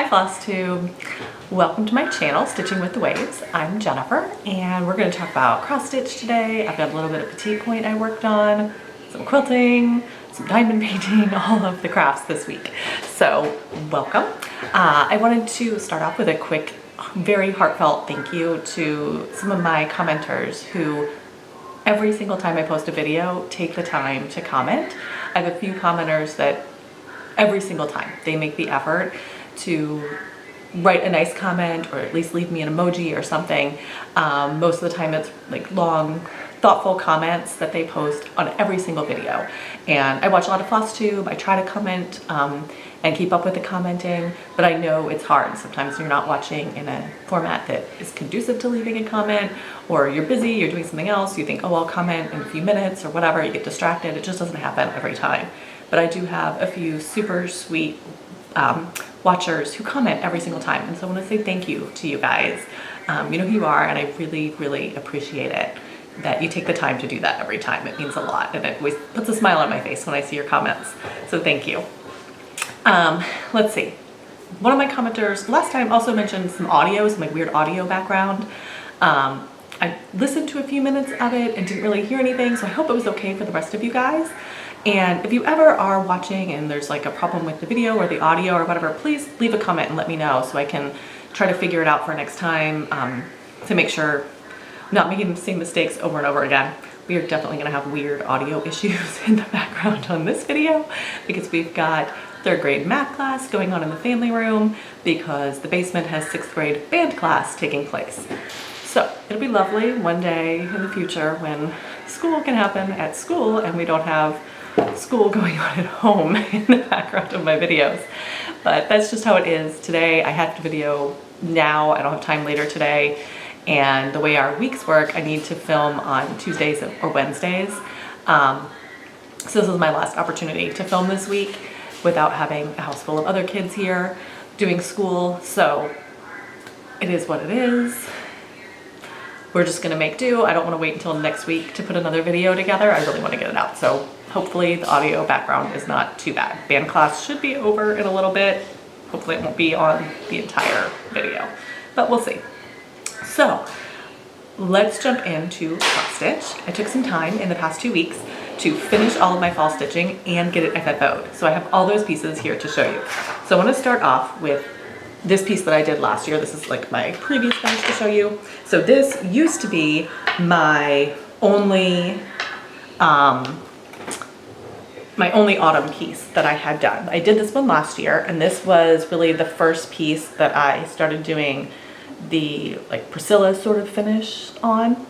Flosstube. Welcome to my channel, Stitching with the Waves. I'm Jennifer, and we're going to talk about cross stitch today. I've got a little bit of petite point I worked on, some quilting, some diamond painting, all of the crafts this week. So welcome. I wanted to start off with a quick, very heartfelt thank you to some of my commenters who every single time I post a video take the time to comment. I have a few commenters that every single time they make the effort to write a nice comment or at least leave me an emoji or something. Most of the time it's like long, thoughtful comments that they post on every single video. And I watch a lot of Flosstube. I try to comment and keep up with the commenting, but I know it's hard. Sometimes you're not watching in a format that is conducive to leaving a comment, or you're busy, you're doing something else, you think, oh, I'll comment in a few minutes or whatever, you get distracted. It just doesn't happen every time. But I do have a few super sweet watchers who comment every single time. And so I want to say thank you to you guys. You know who you are, and I really, really appreciate it that you take the time to do that every time. It means a lot, and it always puts a smile on my face when I see your comments. So thank you. Let's see. One of my commenters last time also mentioned some audio, some like weird audio background. I listened to a few minutes of it and didn't really hear anything, so I hope it was okay for the rest of you guys. And if you ever are watching and there's like a problem with the video or the audio or whatever, please leave a comment and let me know so I can try to figure it out for next time, to make sure I'm not making the same mistakes over and over again. We are definitely gonna have weird audio issues in the background on this video because we've got 3rd grade math class going on in the family room because the basement has 6th grade band class taking place. So it'll be lovely one day in the future when school can happen at school and we don't have school going on at home in the background of my videos. But that's just how it is today. I have to video now. I don't have time later today. And the way our weeks work, I need to film on Tuesdays or Wednesdays. So this is my last opportunity to film this week without having a house full of other kids here doing school. So it is what it is. We're just gonna make do. I don't wanna wait until next week to put another video together. I really wanna get it out. So hopefully the audio background is not too bad. Band class should be over in a little bit. Hopefully it won't be on the entire video, but we'll see. So let's jump into cross stitch. I took some time in the past 2 weeks to finish all of my fall stitching and get it FFO'd. So I have all those pieces here to show you. So I wanna start off with this piece that I did last year. This is like my previous finish to show you. So this used to be my only autumn piece that I had done. I did this one last year, and this was really the first piece that I started doing the like Priscilla sort of finish on.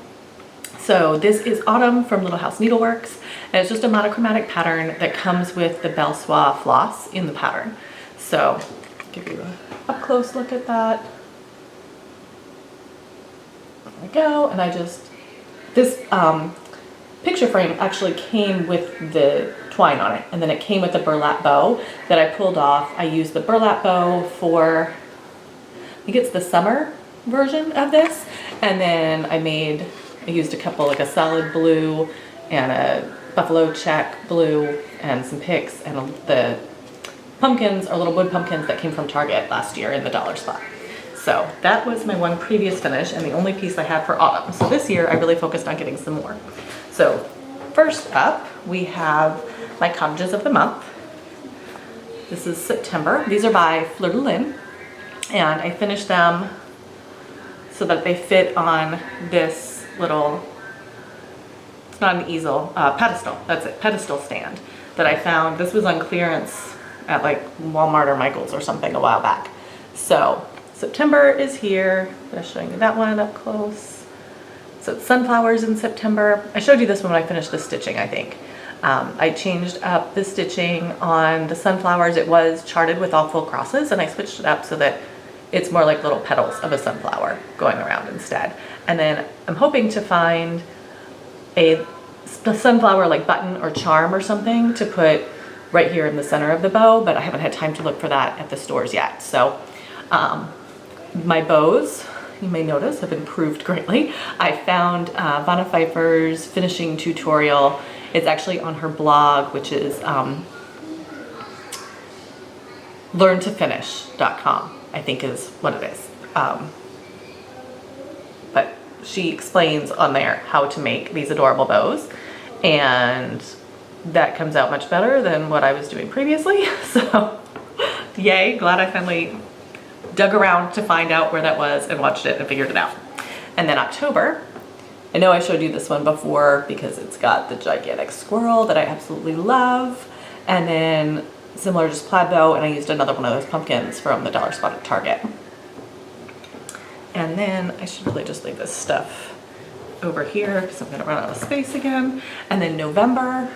So this is Autumn from Little House Needleworks, and it's just a monochromatic pattern that comes with the Belle Soie floss in the pattern. So I'll give you a up close look at that. There we go. And I just, this picture frame actually came with the twine on it, and then it came with the burlap bow that I pulled off. I used the burlap bow for, I think it's the summer version of this, and then I used a couple, like a solid blue and a buffalo check blue and some picks, and the pumpkins are little wood pumpkins that came from Target last year in the dollar spot. So that was my one previous finish and the only piece I had for autumn. So this year I really focused on getting some more. So first up, we have my cottages of the month. This is September. These are by Fleur de Lys, and I finished them so that they fit on this little, it's not an easel, pedestal, that's it, pedestal stand that I found. This was on clearance at like Walmart or Michael's or something a while back. So September is here. I'm just showing you that one up close. So it's sunflowers in September. I showed you this one when I finished the stitching, I think. I changed up the stitching on the sunflowers. It was charted with all full crosses, and I switched it up so that it's more like little petals of a sunflower going around instead. And then I'm hoping to find a sunflower like button or charm or something to put right here in the center of the bow, but I haven't had time to look for that at the stores yet. So my bows, you may notice, have improved greatly. I found Vanna Pfeiffer's finishing tutorial. It's actually on her blog, which is learntofinish.com. I think is what it is. But she explains on there how to make these adorable bows, and that comes out much better than what I was doing previously. So yay, glad I finally dug around to find out where that was and watched it and figured it out. And then October, I know I showed you this one before because it's got the gigantic squirrel that I absolutely love. And then similar, just plaid bow, and I used another one of those pumpkins from the dollar spot at Target. And then I should really just leave this stuff over here because I'm gonna run out of space again. And then November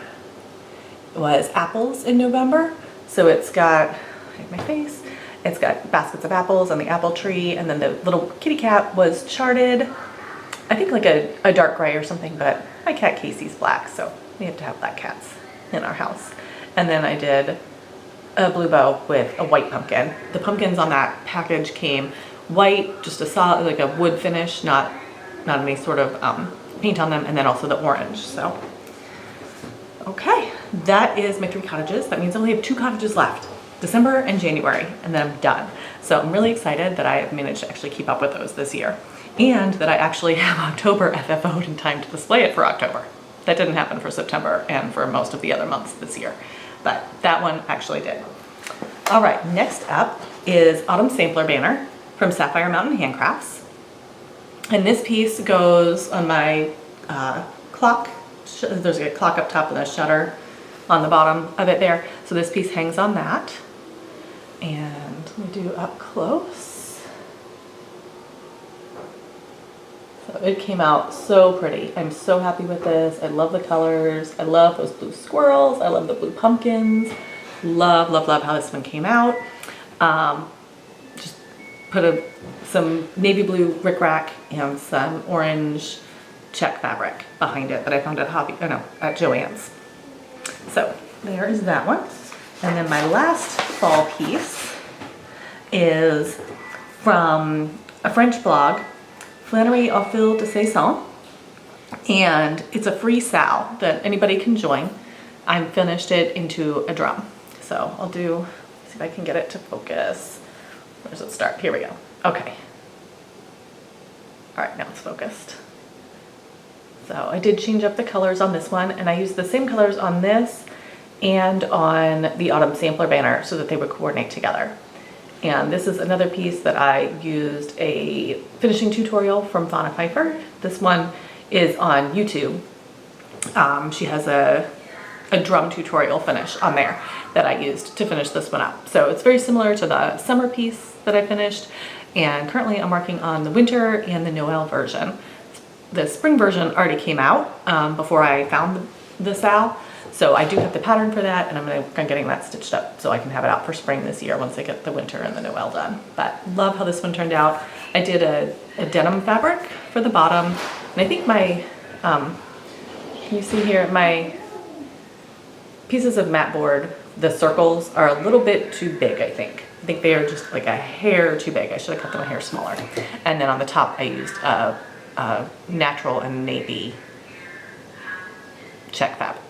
was apples in November. So it's got, hide my face, it's got baskets of apples on the apple tree, and then the little kitty cat was charted, I think like a dark gray or something, but my cat Casey's black, so we have to have black cats in our house. And then I did a blue bow with a white pumpkin. The pumpkins on that package came white, just a solid, like a wood finish, not any sort of paint on them, and then also the orange. So, okay, that is my 3 cottages. That means I only have 2 cottages left, December and January, and then I'm done. So I'm really excited that I have managed to actually keep up with those this year, and that I actually have October FFO'd in time to display it for October. That didn't happen for September and for most of the other months this year, but that one actually did. All right, next up is Autumn Sampler Banner from Sapphire Mountain Handcrafts. And this piece goes on my clock. There's a clock up top and a shutter on the bottom of it there. So this piece hangs on that. And let me do up close. So it came out so pretty. I'm so happy with this. I love the colors. I love those blue squirrels. I love the blue pumpkins. Love, love, love how this one came out. Just put some navy blue rickrack and some orange check fabric behind it that I found at at Joann's. So there is that one. And then my last fall piece is from a French blog, Flannery au fil de saison, and it's a free sal that anybody can join. I finished it into a drum. So I'll see if I can get it to focus. Where does it start? Here we go. Okay. All right, now it's focused. So I did change up the colors on this one, and I used the same colors on this and on the Autumn Sampler Banner so that they would coordinate together. And this is another piece that I used a finishing tutorial from Fauna Pfeiffer. This one is on YouTube. She has a drum tutorial finish on there that I used to finish this one up. So it's very similar to the summer piece that I finished, and currently I'm working on the winter and the Noel version. The spring version already came out before I found the sal, so I do have the pattern for that, and I'm getting that stitched up so I can have it out for spring this year once I get the winter and the Noel done. But love how this one turned out. I did a denim fabric for the bottom, and I think my, can you see here, my pieces of mat board, the circles are a little bit too big, I think. I think they are just like a hair too big. I should have cut them a hair smaller. And then on the top, I used natural and navy check fabric.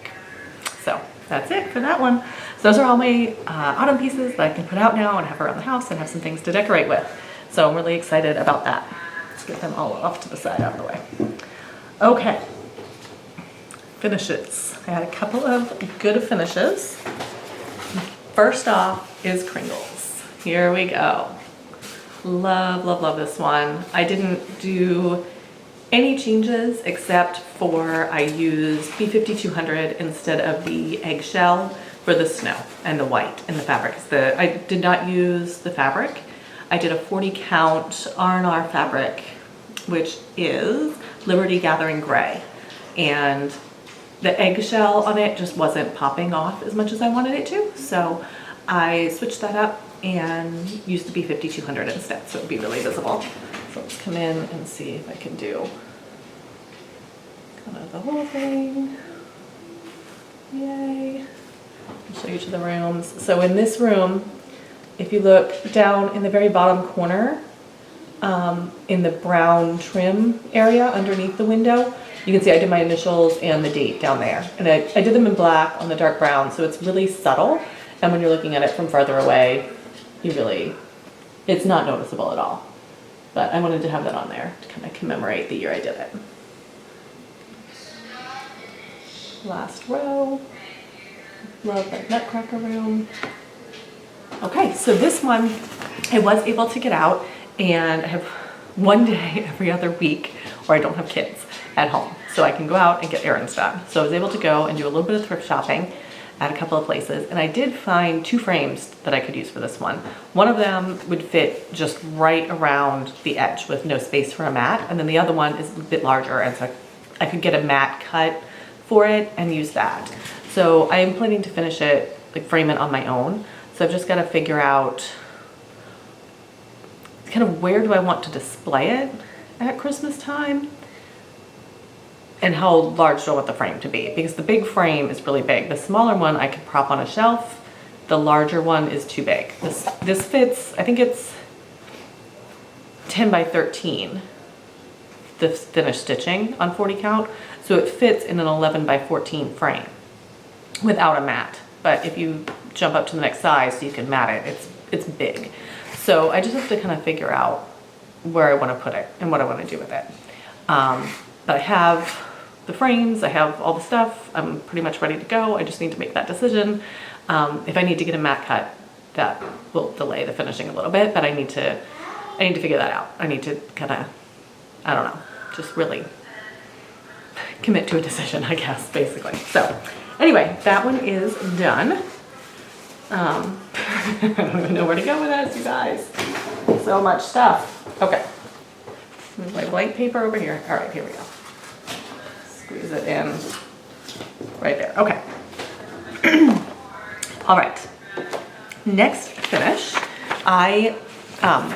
So that's it for that one. So those are all my autumn pieces that I can put out now and have around the house and have some things to decorate with. So I'm really excited about that. Let's get them all off to the side out of the way. Okay. Finishes. I had a couple of good finishes. First off is Kringles. Here we go. Love, love, love this one. I didn't do any changes except for I used B5200 instead of the eggshell for the snow and the white and the fabric. I did not use the fabric. I did a 40 count R&R fabric, which is Liberty Gathering Gray. And the eggshell on it just wasn't popping off as much as I wanted it to. So I switched that up and used the B5200 instead, so it would be really visible. So let's come in and see if I can do kind of the whole thing. Yay. I'll show you to the rooms. So in this room, if you look down in the very bottom corner, in the brown trim area underneath the window, you can see I did my initials and the date down there. And I did them in black on the dark brown, so it's really subtle. And when you're looking at it from farther away, you really it's not noticeable at all. But I wanted to have that on there to kind of commemorate the year I did it. Last row. Love that nutcracker room. Okay, so this one I was able to get out, and I have one day every other week where I don't have kids at home, so I can go out and get errands done. So I was able to go and do a little bit of thrift shopping at a couple of places, and I did find 2 frames that I could use for this one. One of them would fit just right around the edge with no space for a mat, and then the other one is a bit larger, and so I could get a mat cut for it and use that. So I am planning to finish it, like frame it on my own. So I've just got to figure out kind of where do I want to display it at Christmas time, and how large do I want the frame to be, because the big frame is really big. The smaller one I could prop on a shelf. The larger one is too big. This fits, I think it's 10 by 13, the finished stitching on 40 count. So it fits in an 11 by 14 frame without a mat. But if you jump up to the next size so you can mat it, it's big. So I just have to kind of figure out where I want to put it and what I want to do with it. But I have the frames, I have all the stuff, I'm pretty much ready to go. I just need to make that decision. If I need to get a mat cut, that will delay the finishing a little bit, but I need to figure that out. I need to kind of, I don't know, just really commit to a decision, I guess, basically. So anyway, that one is done. I don't even know where to go with this, you guys. So much stuff. Okay. There's my blank paper over here. All right, here we go. Squeeze it in right there. Okay. All right. Next finish, I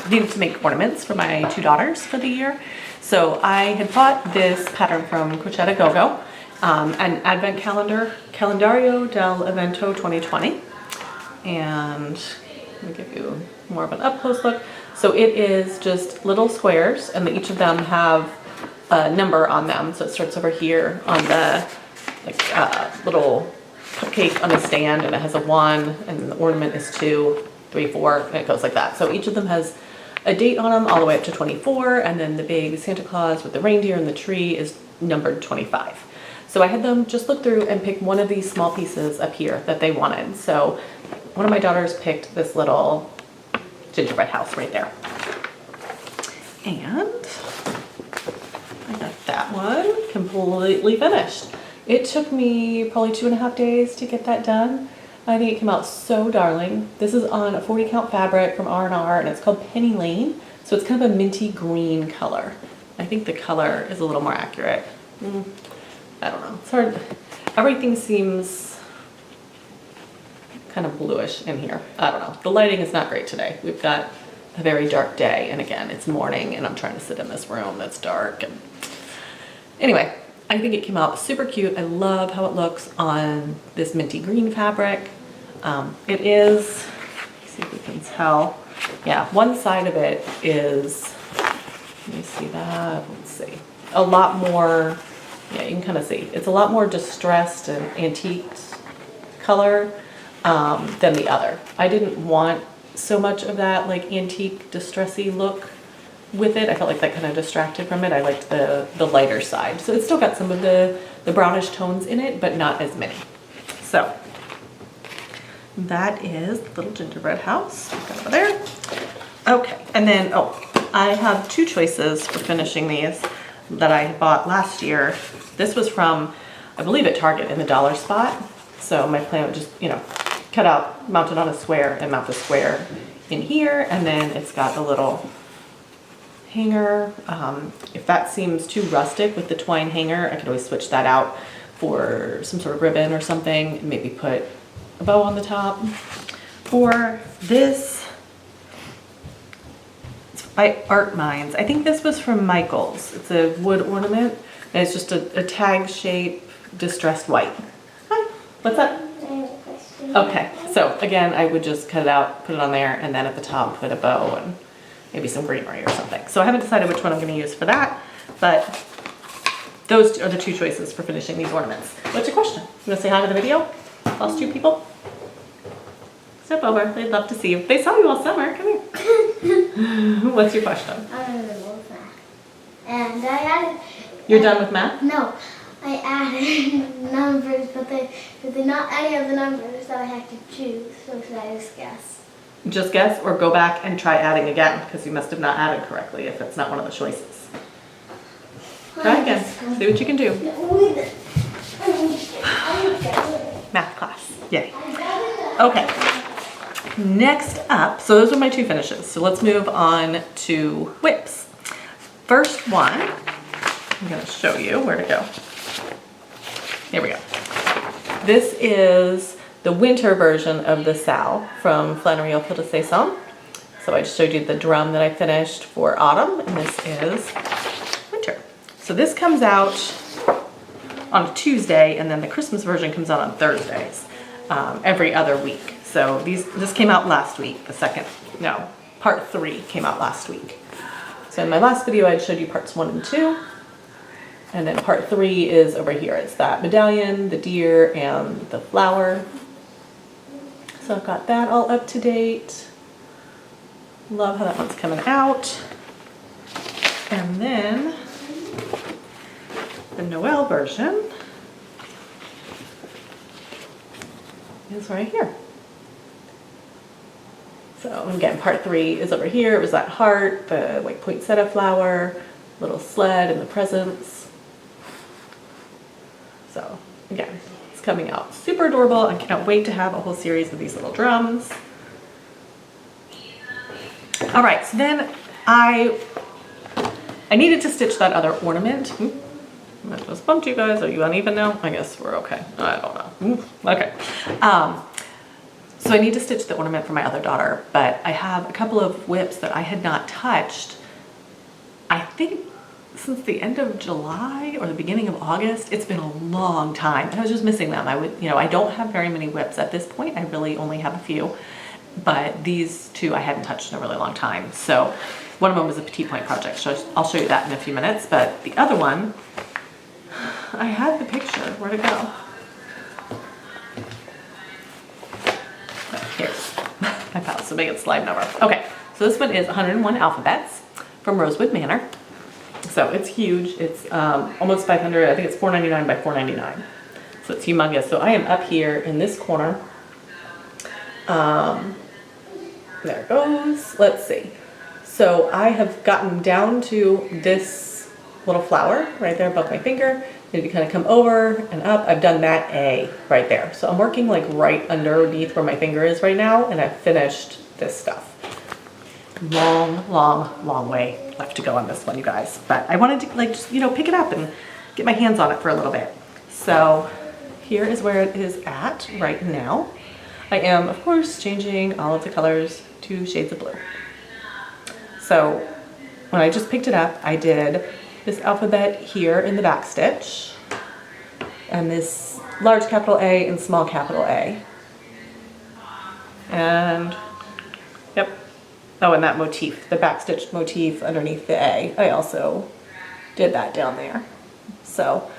needed to make ornaments for my 2 daughters for the year. So I had bought this pattern from Quilt As You Go, an advent calendar, Calendario del Evento 2020. And let me give you more of an up close look. So it is just little squares, and each of them have a number on them. So it starts over here on the little cupcake on the stand, and it has a 1, and the ornament is 2, 3, 4, and it goes like that. So each of them has a date on them all the way up to 24, and then the big Santa Claus with the reindeer and the tree is numbered 25. So I had them just look through and pick one of these small pieces up here that they wanted. So one of my daughters picked this little gingerbread house right there. And I got that one completely finished. It took me probably 2.5 days to get that done. I think it came out so darling. This is on a 40 count fabric from R&R, and it's called Penny Lane. So it's kind of a minty green color. I think the color is a little more accurate. I don't know, it's hard. Everything seems kind of bluish in here. I don't know, the lighting is not great today. We've got a very dark day, and again, it's morning, and I'm trying to sit in this room that's dark. And anyway, I think it came out super cute. I love how it looks on this minty green fabric. It is, let's see if we can tell. Yeah, one side of it is, let me see that, let's see, a lot more, yeah, you can kind of see. It's a lot more distressed and antiqued color than the other. I didn't want so much of that like antique distressy look with it. I felt like that kind of distracted from it. I liked the lighter side. So it's still got some of the brownish tones in it, but not as many. So that is the little gingerbread house. Put that over there. Okay, and then, I have 2 choices for finishing these that I bought last year. This was from, I believe, at Target in the dollar spot. So my plan would just, cut out, mount it on a square, and mount the square in here. And then it's got a little hanger. If that seems too rustic with the twine hanger, I could always switch that out for some sort of ribbon or something, maybe put a bow on the top. For this, it's by Art Minds. I think this was from Michael's. It's a wood ornament, and it's just a tag shape distressed white. Hi, what's up? Okay, so again, I would just cut it out, put it on there, and then at the top put a bow and maybe some greenery or something. So I haven't decided which one I'm going to use for that, but those are the 2 choices for finishing these ornaments. What's your question? You want to say hi to the video? Flosstube people? Step over. They'd love to see you. They saw you all summer. Come here. What's your question? I'm in the middle of math. And I added... You're done with math? No. I added numbers, but they're not any of the numbers that I have to choose. So should I just guess? Just guess or go back and try adding again because you must have not added correctly if it's not one of the choices. Try again. See what you can do. Math class. Yay. Okay. Next up, so those are my two finishes. So let's move on to whips. First one, I'm going to show you where to go. Here we go. This is the winter version of the Sal from Flannery Quilt As You Go. So I just showed you the drum that I finished for autumn, and this is winter. So this comes out on a Tuesday, and then the Christmas version comes out on Thursdays, every other week. So this came out last week. Part 3 came out last week. So in my last video, I showed you parts 1 and 2. And then part 3 is over here. It's that medallion, the deer, and the flower. So I've got that all up to date. Love how that one's coming out. And then the Noel version is right here. So again, part 3 is over here. It was that heart, the white poinsettia flower, little sled, and the presents. So again, it's coming out super adorable. I cannot wait to have a whole series of these little drums. All right, so then I needed to stitch that other ornament. I just bumped you guys. Are you uneven now? I guess we're okay. I don't know. Okay. So I need to stitch the ornament for my other daughter, but I have a couple of whips that I had not touched, I think since the end of July or the beginning of August. It's been a long time, and I was just missing them. I don't have very many whips at this point. I really only have a few, but these two I hadn't touched in a really long time. So one of them was a petite point project, so I'll show you that in a few minutes, but the other one, I had the picture. Where'd it go? Here, I found so make it slide number. Okay, so this one is 101 alphabets from Rosewood Manor. So it's huge. It's almost 500. I think it's $4.99 by $4.99. So it's humongous. So I am up here in this corner. There it goes. Let's see. So I have gotten down to this little flower right there above my finger. Need to kind of come over and up. I've done that A right there. So I'm working like right underneath where my finger is right now, and I've finished this stuff. Long way left to go on this one, you guys. But I wanted to just, pick it up and get my hands on it for a little bit. So here is where it is at right now. I am, of course, changing all of the colors to shades of blue. So when I just picked it up, I did this alphabet here in the back stitch, and this large capital A and small capital A. And, yep. Oh, and that motif, the back stitch motif underneath the A. I also did that down there. So,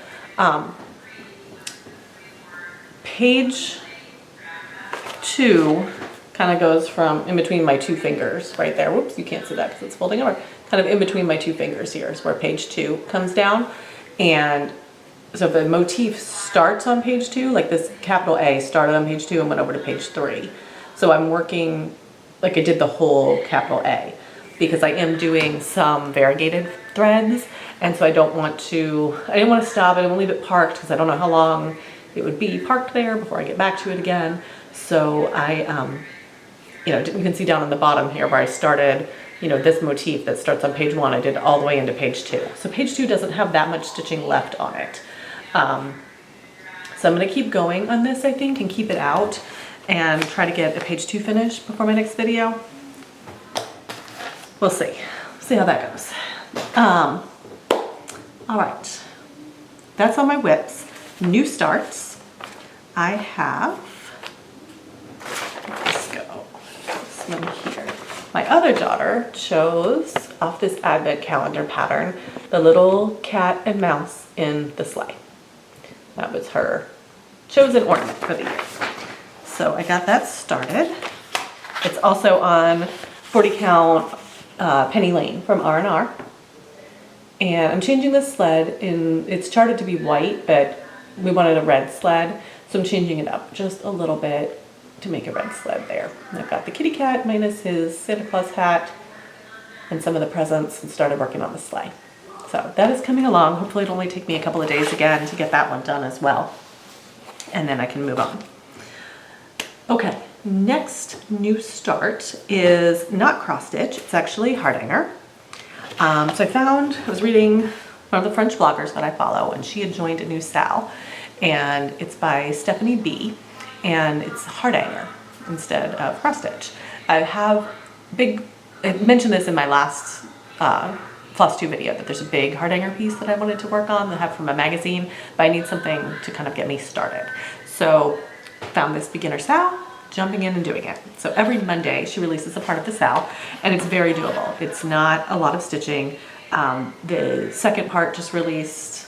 page 2 kind of goes from in between my two fingers right there. Whoops, you can't see that because it's folding over. Kind of in between my two fingers here is where page 2 comes down. And so the motif starts on page 2, like this capital A started on page 2 and went over to page 3. So I'm working like I did the whole capital A because I am doing some variegated threads. And so I didn't want to stop. I didn't want to leave it parked because I don't know how long it would be parked there before I get back to it again. So I, you can see down on the bottom here where I started, this motif that starts on page 1, I did all the way into page 2. So page 2 doesn't have that much stitching left on it. So I'm going to keep going on this, I think, and keep it out and try to get a page 2 finished before my next video. We'll see. See how that goes. All right. That's all my whips. New starts. I have, let's go, this one here. My other daughter chose off this advent calendar pattern, the little cat and mouse in the sleigh. That was her chosen ornament for the year. So I got that started. It's also on 40 count Penny Lane from R&R. And I'm changing the sled it's charted to be white, but we wanted a red sled. So I'm changing it up just a little bit to make a red sled there. And I've got the kitty cat minus his Santa Claus hat and some of the presents, and started working on the sleigh. So that is coming along. Hopefully it'll only take me a couple of days again to get that one done as well. And then I can move on. Okay, next new start is not cross stitch, it's actually heart hanger. So I was reading one of the French bloggers that I follow, and she had joined a new Sal, and it's by Stephanie B, and it's heart hanger instead of cross stitch. I mentioned this in my last Flosstube video, that there's a big heart hanger piece that I wanted to work on that I have from a magazine, but I need something to kind of get me started. So found this beginner Sal, jumping in and doing it. So every Monday she releases a part of the Sal, and it's very doable. It's not a lot of stitching. The second part just released,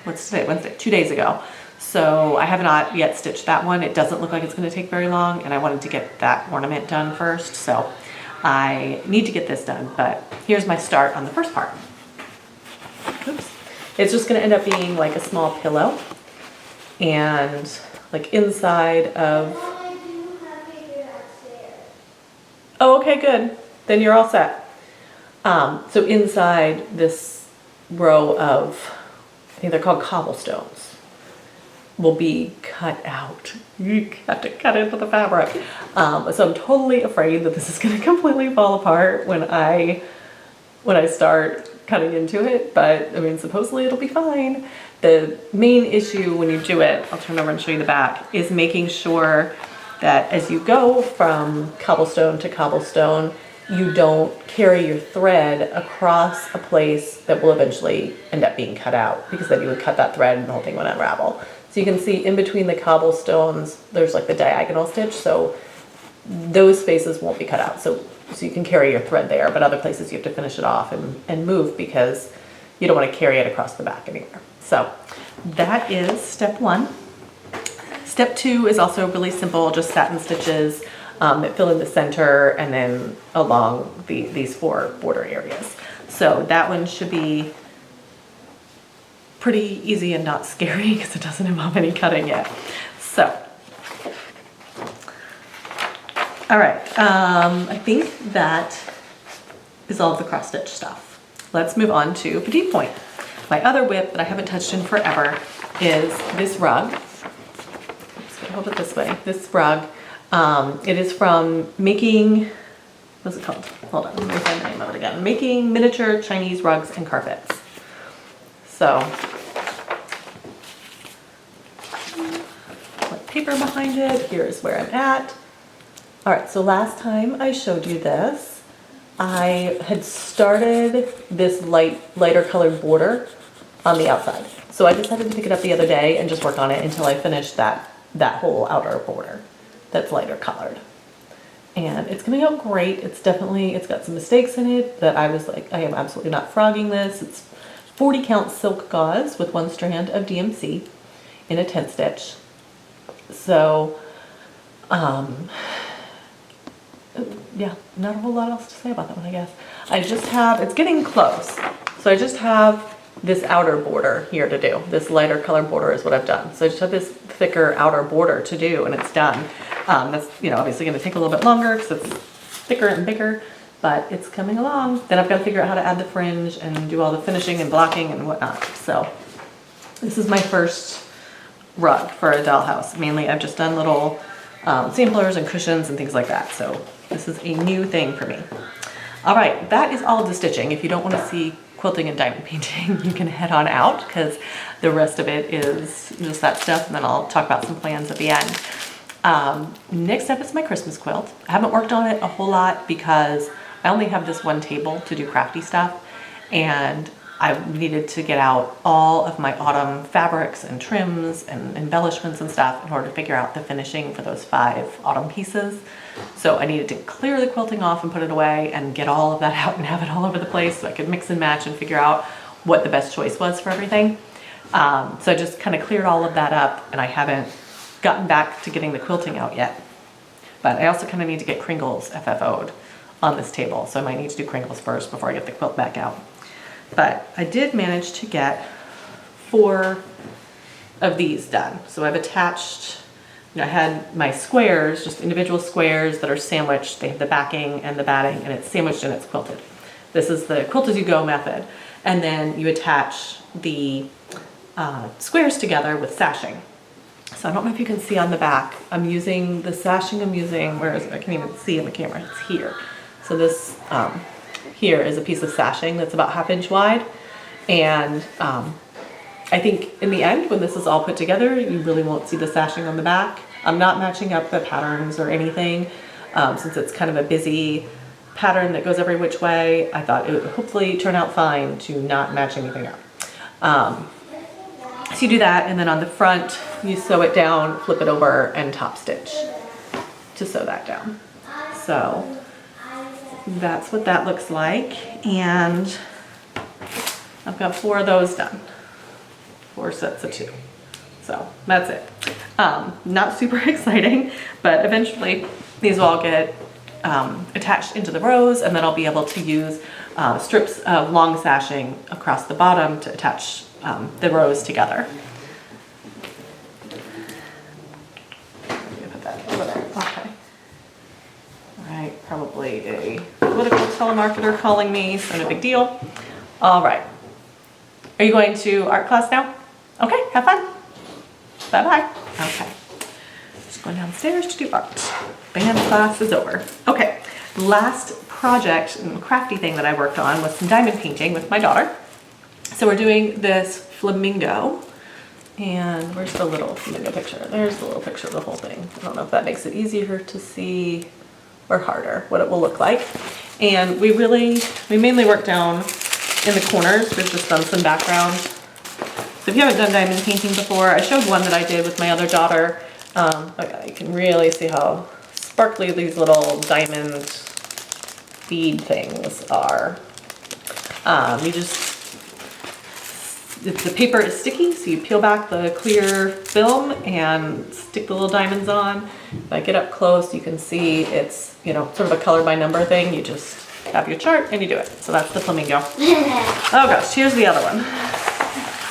what's today, Wednesday, 2 days ago. So I have not yet stitched that one. It doesn't look like it's going to take very long, and I wanted to get that ornament done first. So I need to get this done, but here's my start on the first part. Oops. It's just going to end up being like a small pillow, and like inside of... Oh, okay, good. Then you're all set. So inside this row of, I think they're called cobblestones, will be cut out. You have to cut into the fabric. So I'm totally afraid that this is going to completely fall apart when I start cutting into it, but I mean, supposedly it'll be fine. The main issue when you do it, I'll turn over and show you the back, is making sure that as you go from cobblestone to cobblestone, you don't carry your thread across a place that will eventually end up being cut out, because then you would cut that thread and the whole thing would unravel. So you can see in between the cobblestones, there's like the diagonal stitch, so those spaces won't be cut out. So you can carry your thread there, but other places you have to finish it off and move, because you don't want to carry it across the back anywhere. So that is step one. Step two is also really simple, just satin stitches that fill in the center and then along these four border areas. So that one should be pretty easy and not scary, because it doesn't involve any cutting yet. So, all right, I think that is all of the cross stitch stuff. Let's move on to petite point. My other whip that I haven't touched in forever is this rug. Hold it this way. This rug. It is from Making, what's it called? Hold on, let me find the name of it again. Making Miniature Chinese Rugs and Carpets. So, put paper behind it. Here's where I'm at. All right, so last time I showed you this, I had started this lighter colored border on the outside. So I decided to pick it up the other day and just work on it until I finished that whole outer border that's lighter colored. And it's coming out great. It's got some mistakes in it that I was like, I am absolutely not frogging this. It's 40 count silk gauze with 1 strand of DMC in a 10 stitch. So, yeah, not a whole lot else to say about that one, I guess. It's getting close. So I just have this outer border here to do. This lighter color border is what I've done. So I just have this thicker outer border to do, and it's done. That's, obviously going to take a little bit longer because it's thicker and bigger, but it's coming along. Then I've got to figure out how to add the fringe and do all the finishing and blocking and whatnot. So this is my first rug for a dollhouse. Mainly I've just done little samplers and cushions and things like that. So this is a new thing for me. All right, that is all of the stitching. If you don't want to see quilting and diamond painting, you can head on out, because the rest of it is just that stuff, and then I'll talk about some plans at the end. Next up is my Christmas quilt. I haven't worked on it a whole lot because I only have this one table to do crafty stuff, and I needed to get out all of my autumn fabrics and trims and embellishments and stuff in order to figure out the finishing for those 5 autumn pieces. So I needed to clear the quilting off and put it away and get all of that out and have it all over the place so I could mix and match and figure out what the best choice was for everything. So I just kind of cleared all of that up, and I haven't gotten back to getting the quilting out yet. But I also kind of need to get Kringles FFO'd on this table. So I might need to do crinkles first before I get the quilt back out. But I did manage to get 4 of these done. So I've attached, I had my squares, just individual squares that are sandwiched. They have the backing and the batting, and it's sandwiched and it's quilted. This is the Quilt As You Go method. And then you attach the squares together with sashing. So I don't know if you can see on the back, I'm using the sashing where is it? I can't even see in the camera, it's here. So this here is a piece of sashing that's about 1/2 inch wide. And I think in the end, when this is all put together, you really won't see the sashing on the back. I'm not matching up the patterns or anything, since it's kind of a busy pattern that goes every which way. I thought it would hopefully turn out fine to not match anything up. So you do that, and then on the front, you sew it down, flip it over, and top stitch to sew that down. So that's what that looks like, and I've got 4 of those done. 4 sets of 2. So that's it. Not super exciting, but eventually these will all get attached into the rows, and then I'll be able to use strips of long sashing across the bottom to attach the rows together. Put that over there. Okay. All right, probably a political telemarketer calling me, so no big deal. All right. Are you going to art class now? Okay, have fun. Bye-bye. Okay. Just going downstairs to do art. Band class is over. Okay, last project and crafty thing that I worked on was some diamond painting with my daughter. So we're doing this flamingo, and where's the little flamingo picture? There's the little picture of the whole thing. I don't know if that makes it easier to see or harder, what it will look like. And we mainly worked down in the corners. We've just done some background. So if you haven't done diamond painting before, I showed one that I did with my other daughter. Okay, you can really see how sparkly these little diamond bead things are. The paper is sticky, so you peel back the clear film and stick the little diamonds on. If I get up close, you can see it's, sort of a color by number thing. You just have your chart and you do it. So that's the flamingo. Oh gosh, here's the other one.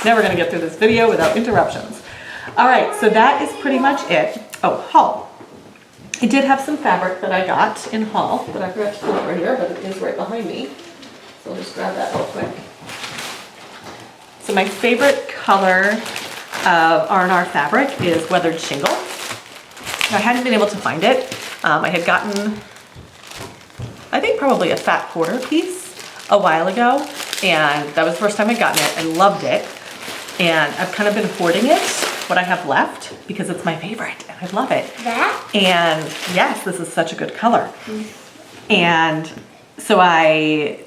Never gonna get through this video without interruptions. All right, so that is pretty much it. Oh, haul. I did have some fabric that I got in haul that I forgot to pull over here, but it is right behind me. So I'll just grab that real quick. So my favorite color of R&R fabric is weathered shingle. I hadn't been able to find it. I had gotten, I think probably a fat quarter piece a while ago, and that was the first time I'd gotten it. I loved it, and I've kind of been hoarding it, what I have left, because it's my favorite, and I love it. That? And yes, this is such a good color. And so I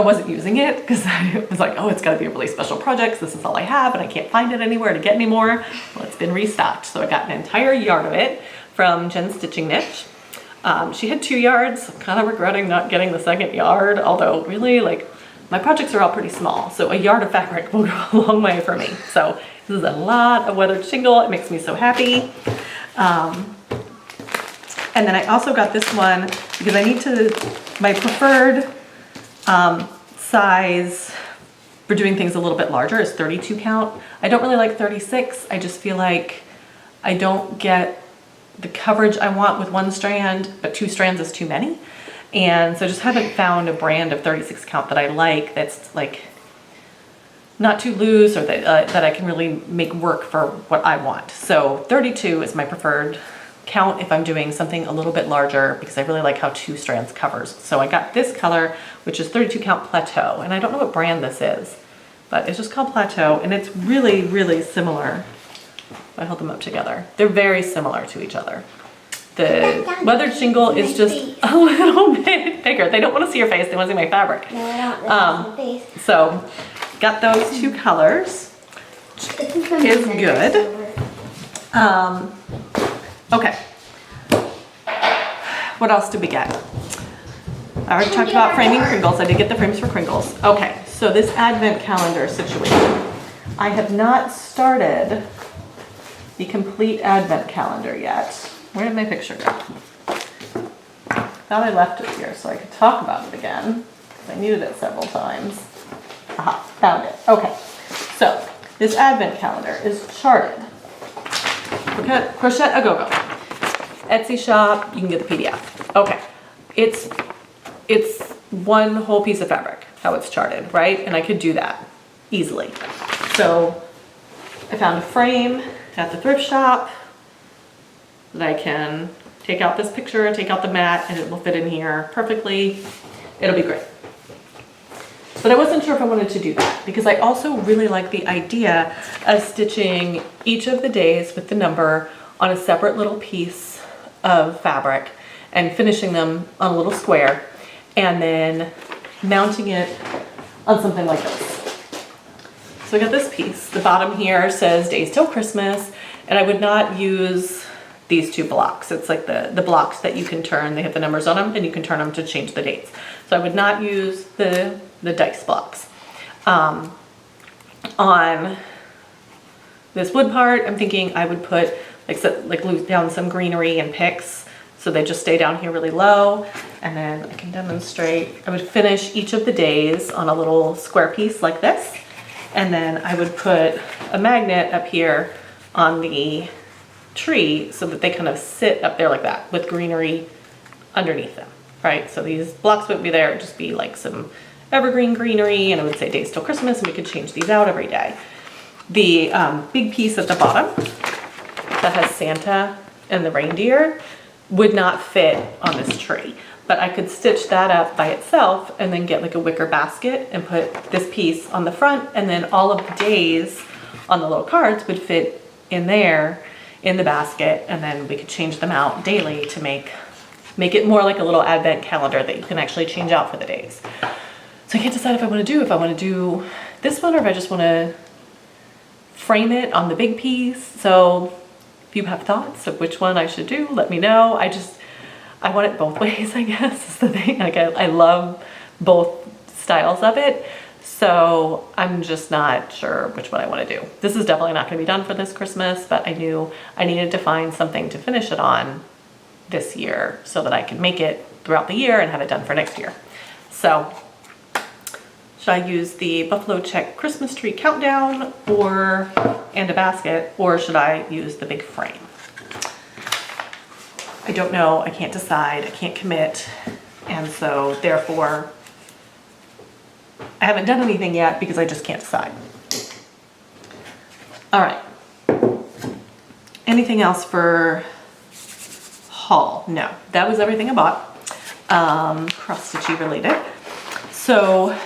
wasn't using it because I was like, oh, it's got to be a really special project. This is all I have, and I can't find it anywhere to get any more. Well, it's been restocked. So I got an entire yard of it from Jen's Stitching Niche. She had 2 yards. I'm kind of regretting not getting the second yard, although really, my projects are all pretty small. So a yard of fabric will go a long way for me. So this is a lot of weathered shingle. It makes me so happy. And then I also got this one because I need my preferred size for doing things a little bit larger is 32 count. I don't really like 36. I just feel like I don't get the coverage I want with 1 strand, but 2 strands is too many. And so I just haven't found a brand of 36 count that I like that's not too loose, or that I can really make work for what I want. So 32 is my preferred count if I'm doing something a little bit larger, because I really like how 2 strands covers. So I got this color, which is 32 count Plateau, and I don't know what brand this is, but it's just called Plateau, and it's really, really similar. I hold them up together. They're very similar to each other. The weathered shingle is just a little bit bigger. They don't want to see your face, they want to see my fabric. No, I don't. My face. So got those 2 colors, which is good. Okay. What else did we get? I already talked about framing crinkles. I did get the frames for crinkles. Okay, so this advent calendar situation. I have not started the complete advent calendar yet. Where did my picture go? thought I left it here so I could talk about it again, because I needed it several times. Aha, found it. Okay, so this advent calendar is charted. Crochet A Go Go. Etsy shop, you can get the PDF. Okay, it's one whole piece of fabric, how it's charted, right? And I could do that easily. So I found a frame at the thrift shop that I can take out this picture, take out the mat, and it will fit in here perfectly. It'll be great. But I wasn't sure if I wanted to do that because I also really like the idea of stitching each of the days with the number on a separate little piece of fabric and finishing them on a little square and then mounting it on something like this. So I got this piece. The bottom here says days till Christmas, and I would not use these two blocks. It's like the blocks that you can turn. They have the numbers on them and you can turn them to change the dates. So I would not use the dice blocks. On this wood part, I'm thinking I would put like glue down some greenery and picks so they just stay down here really low. And then I can demonstrate. I would finish each of the days on a little square piece like this. And then I would put a magnet up here on the tree so that they kind of sit up there like that with greenery underneath them, right? So these blocks wouldn't be there, it would just be like some evergreen greenery, and I would say days till Christmas, and we could change these out every day. The big piece at the bottom that has Santa and the reindeer would not fit on this tree, but I could stitch that up by itself and then get like a wicker basket and put this piece on the front, and then all of the days on the little cards would fit in there in the basket, and then we could change them out daily to make it more like a little advent calendar that you can actually change out for the days. So I can't decide if I want to do this one or if I just want to frame it on the big piece. So if you have thoughts of which one I should do, let me know. I want it both ways, I guess, is the thing. Like I love both styles of it. So I'm just not sure which one I want to do. This is definitely not going to be done for this Christmas, but I knew I needed to find something to finish it on this year so that I could make it throughout the year and have it done for next year. So should I use the Buffalo Check Christmas tree countdown and a basket, or should I use the big frame? I don't know. I can't decide. I can't commit. And so therefore, I haven't done anything yet because I just can't decide. All right. Anything else for haul? No, that was everything I bought. Cross-stitchy related. So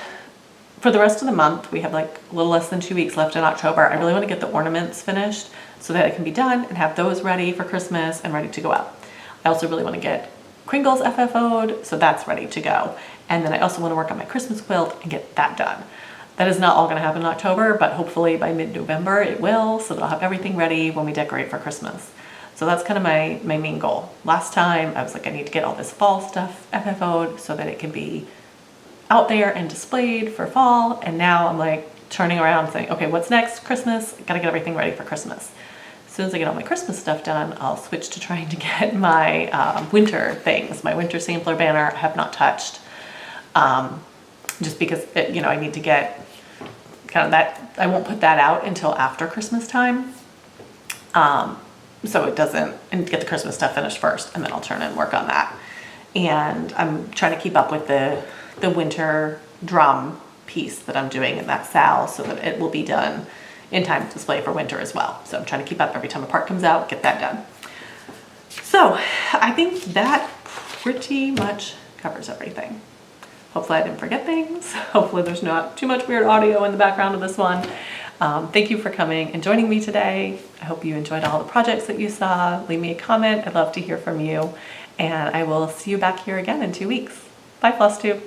for the rest of the month, we have like a little less than 2 weeks left in October. I really want to get the ornaments finished so that it can be done and have those ready for Christmas and ready to go out. I also really want to get Kringles FFO'd, so that's ready to go. And then I also want to work on my Christmas quilt and get that done. That is not all going to happen in October, but hopefully by mid-November it will, so that I'll have everything ready when we decorate for Christmas. So that's kind of my main goal. Last time I was like, I need to get all this fall stuff FFO'd so that it can be out there and displayed for fall. And now I'm like turning around saying, okay, what's next? Christmas, gotta get everything ready for Christmas. As soon as I get all my Christmas stuff done, I'll switch to trying to get my winter things. My winter sampler banner I have not touched. Just because I need to get kind of that, I won't put that out until after Christmas time. So it doesn't, and get the Christmas stuff finished first, and then I'll turn and work on that. And I'm trying to keep up with the winter drum piece that I'm doing in that Sal so that it will be done in time to display for winter as well. So I'm trying to keep up every time a part comes out, get that done. So I think that pretty much covers everything. Hopefully I didn't forget things. Hopefully there's not too much weird audio in the background of this one. Thank you for coming and joining me today. I hope you enjoyed all the projects that you saw. Leave me a comment. I'd love to hear from you. And I will see you back here again in 2 weeks. Bye, Flosstube.